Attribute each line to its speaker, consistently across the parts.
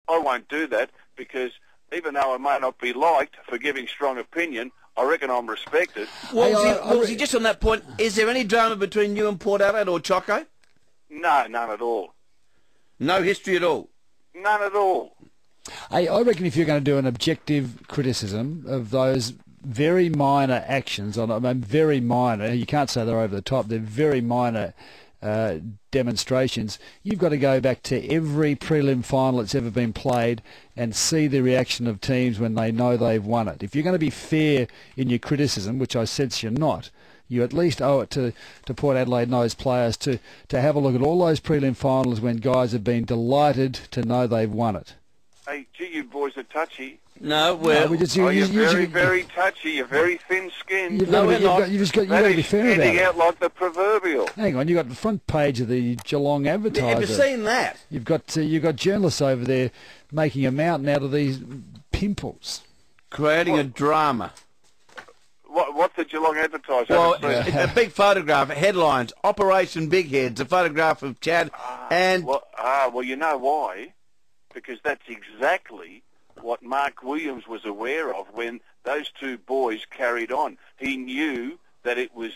Speaker 1: I won't do that because even though I may not be liked for giving strong opinion, I reckon I'm respected.
Speaker 2: Wolsey, just on that point, is there any drama between you and Port Adelaide or Choco?
Speaker 1: No, none at all.
Speaker 2: No history at all?
Speaker 1: None at all.
Speaker 3: Hey, I reckon if you're going to do an objective criticism of those very minor actions, I mean very minor, you can't say they're over the top, they're very minor demonstrations, you've got to go back to every prelim final that's ever been played and see the reaction of teams when they know they've won it. If you're going to be fair in your criticism, which I sense you're not, you at least owe it to Port Adelaide and those players to have a look at all those prelim finals when guys have been delighted to know they've won it.
Speaker 1: Hey, gee, you boys are touchy.
Speaker 2: No,
Speaker 1: you're very, very touchy. You're very thin-skinned.
Speaker 3: You've got to be fair about it.
Speaker 1: Out like the proverbial.
Speaker 3: Hang on, you've got the front page of the Geelong Advertiser.
Speaker 2: Have you seen that?
Speaker 3: You've got journalists over there making a mountain out of these pimples.
Speaker 2: Creating a drama.
Speaker 1: What's the Geelong Advertiser?
Speaker 2: Well, it's a big photograph, headlines, Operation Big Heads, a photograph of Chad and...
Speaker 1: Well, you know why? Because that's exactly what Mark Williams was aware of when those two boys carried on. He knew that it was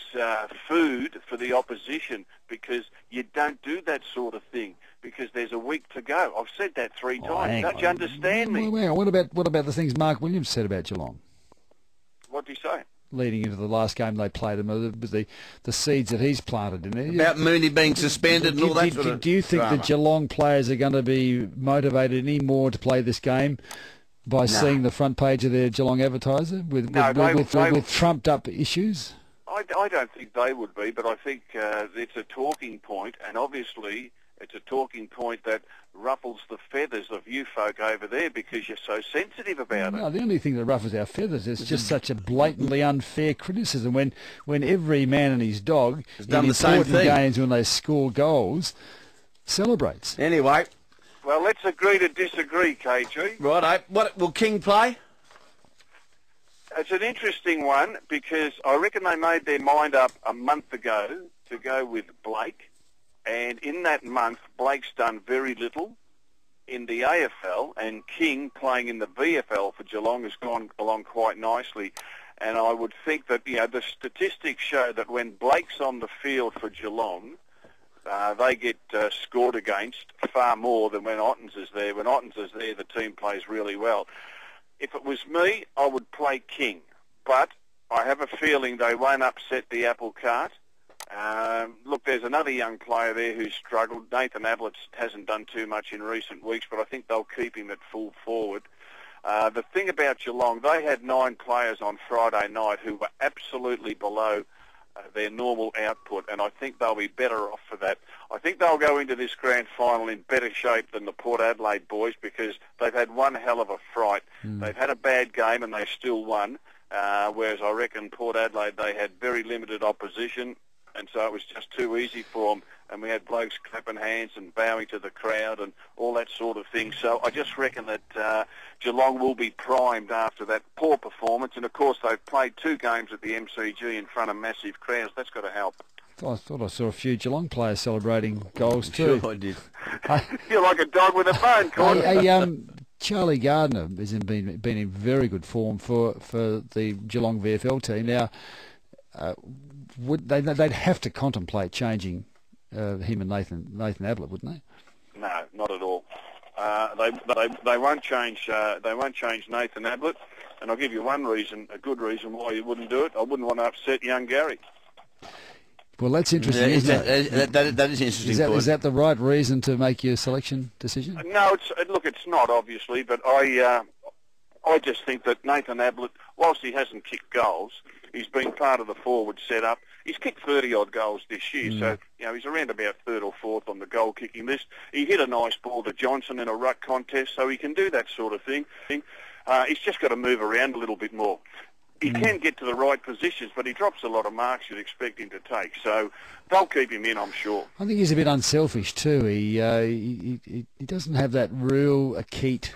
Speaker 1: food for the opposition because you don't do that sort of thing because there's a week to go. I've said that 3 times. Don't you understand me?
Speaker 3: Well, what about the things Mark Williams said about Geelong?
Speaker 1: What did he say?
Speaker 3: Leading into the last game they played, the seeds that he's planted in there.
Speaker 2: About Mooney being suspended and all that sort of
Speaker 3: Do you think
Speaker 2: drama.
Speaker 3: the Geelong players are going to be motivated any more to play this game by seeing the front page of their Geelong Advertiser with trumped-up issues?
Speaker 1: I don't think they would be, but I think it's a talking point, and obviously it's a talking point that ruffles the feathers of you folk over there because you're so sensitive about it.
Speaker 3: No, the only thing that ruffles our feathers is just such a blatantly unfair criticism when every man and his dog
Speaker 2: has done the same thing.
Speaker 3: Games when they score goals celebrates.
Speaker 2: Anyway.
Speaker 1: Well, let's agree to disagree, KG.
Speaker 2: Right, what will King play?
Speaker 1: It's an interesting one because I reckon they made their mind up a month ago to go with Blake. And in that month, Blake's done very little in the AFL, and King, playing in the VFL for Geelong, has gone along quite nicely. And I would think that, the statistics show that when Blake's on the field for Geelong, they get scored against far more than when Ottens is there. When Ottens is there, the team plays really well. If it was me, I would play King. But I have a feeling they won't upset the apple cart. Look, there's another young player there who's struggled. Nathan Ablett hasn't done too much in recent weeks, but I think they'll keep him at full forward. The thing about Geelong, they had 9 players on Friday night who were absolutely below their normal output, and I think they'll be better off for that. I think they'll go into this grand final in better shape than the Port Adelaide boys because they've had one hell of a fright. They've had a bad game and they still won, whereas I reckon Port Adelaide, they had very limited opposition, and so it was just too easy for them, and we had blokes clapping hands and bowing to the crowd and all that sort of thing. So I just reckon that Geelong will be primed after that poor performance, and of course they've played 2 games at the MCG in front of massive crowds. That's got to help.
Speaker 3: I thought I saw a few Geelong players celebrating goals too.
Speaker 2: Sure I did.
Speaker 1: You're like a dog with a bone, Gordon.
Speaker 3: Charlie Gardner has been in very good form for the Geelong VFL team. Now, they'd have to contemplate changing him and Nathan Ablett, wouldn't they?
Speaker 1: No, not at all. They won't change. They won't change Nathan Ablett, and I'll give you one reason, a good reason why you wouldn't do it. I wouldn't want to upset young Gary.
Speaker 3: Well, that's interesting, isn't it?
Speaker 2: That is interesting.
Speaker 3: Is that the right reason to make your selection decision?
Speaker 1: No, it's not, obviously, but I just think that Nathan Ablett, whilst he hasn't kicked goals, he's been part of the forward setup. He's kicked 30-odd goals this year, so he's around about 3rd or 4th on the goal-kicking list. He hit a nice ball to Johnson in a ruck contest, so he can do that sort of thing. He's just got to move around a little bit more. He can get to the right positions, but he drops a lot of marks you'd expect him to take. So they'll keep him in, I'm sure.
Speaker 3: I think he's a bit unselfish too. He doesn't have that real acute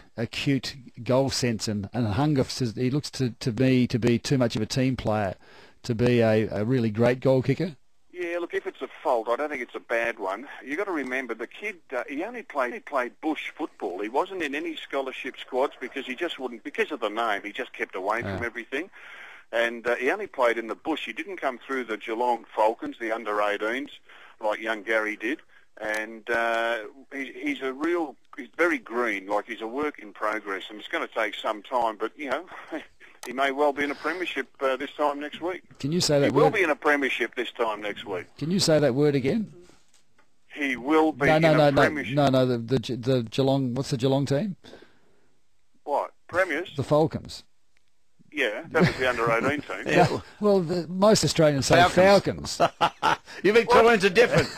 Speaker 3: goal sense and hunger. He looks to me to be too much of a team player to be a really great goal kicker.
Speaker 1: Yeah, look, if it's a fault. I don't think it's a bad one. You got to remember the kid. He only played bush football. He wasn't in any scholarship squads because he just wouldn't. Because of the name, he just kept away from everything. And he only played in the bush. He didn't come through the Geelong Falcons, the under-18s, like young Gary did. And he's very green, like he's a work in progress, and it's going to take some time. But you know, he may well be in a premiership this time next week.
Speaker 3: Can you say that
Speaker 1: word? He will be in a premiership this time next week.
Speaker 3: Can you say that word again?
Speaker 1: He will be in a premiership.
Speaker 3: No, the Geelong. What's the Geelong team?
Speaker 1: What? Premiers?
Speaker 3: The Falcons.
Speaker 1: Yeah, that was the under-18 team.
Speaker 2: Yeah.
Speaker 3: Well, most Australians say Falcons.
Speaker 2: You Victorians are different.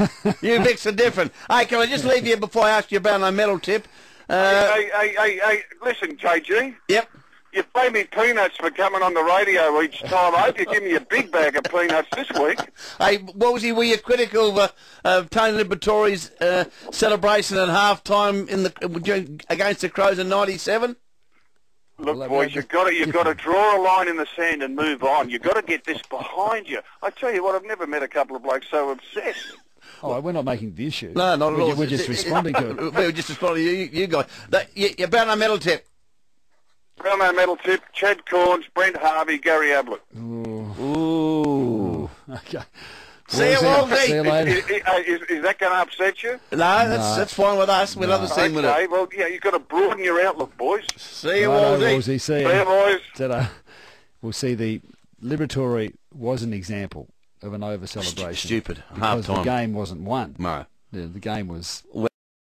Speaker 2: You Vics are different. Hey, can I just leave you before I ask you about my medal tip?
Speaker 1: Hey, listen, JG.
Speaker 2: Yep.
Speaker 1: You pay me peanuts for coming on the radio each time. I hope you give me a big bag of peanuts this week.
Speaker 2: Hey, what was he? Were you critical of Tony Liberatore's celebration at half-time against the Crows in '97?
Speaker 1: Look, boys, you've got to draw a line in the sand and move on. You've got to get this behind you. I tell you what, I've never met a couple of blokes so obsessed.
Speaker 3: Oh, we're not making the issue.
Speaker 2: No, not at all.
Speaker 3: We're just responding to it.
Speaker 2: We're just responding to you guys. You're bound on medal tip.
Speaker 1: Brownlow medal tip, Chad Corns, Brent Harvey, Gary Ablett.
Speaker 2: Ooh.
Speaker 3: Okay.
Speaker 2: See you, Waldy.
Speaker 3: See you later.
Speaker 1: Is that going to upset you?
Speaker 2: No, that's fine with us. We'll have the scene with it.
Speaker 1: Okay, well, yeah, you've got to broaden your outlook, boys.
Speaker 2: See you, Waldy.
Speaker 3: See
Speaker 1: See you, boys.
Speaker 3: Ta-da. We'll see, the Liberatory was an example of an over-celebration.
Speaker 2: Stupid.
Speaker 3: Because
Speaker 2: Half-time.
Speaker 3: the game wasn't won.
Speaker 2: No.
Speaker 3: The game was...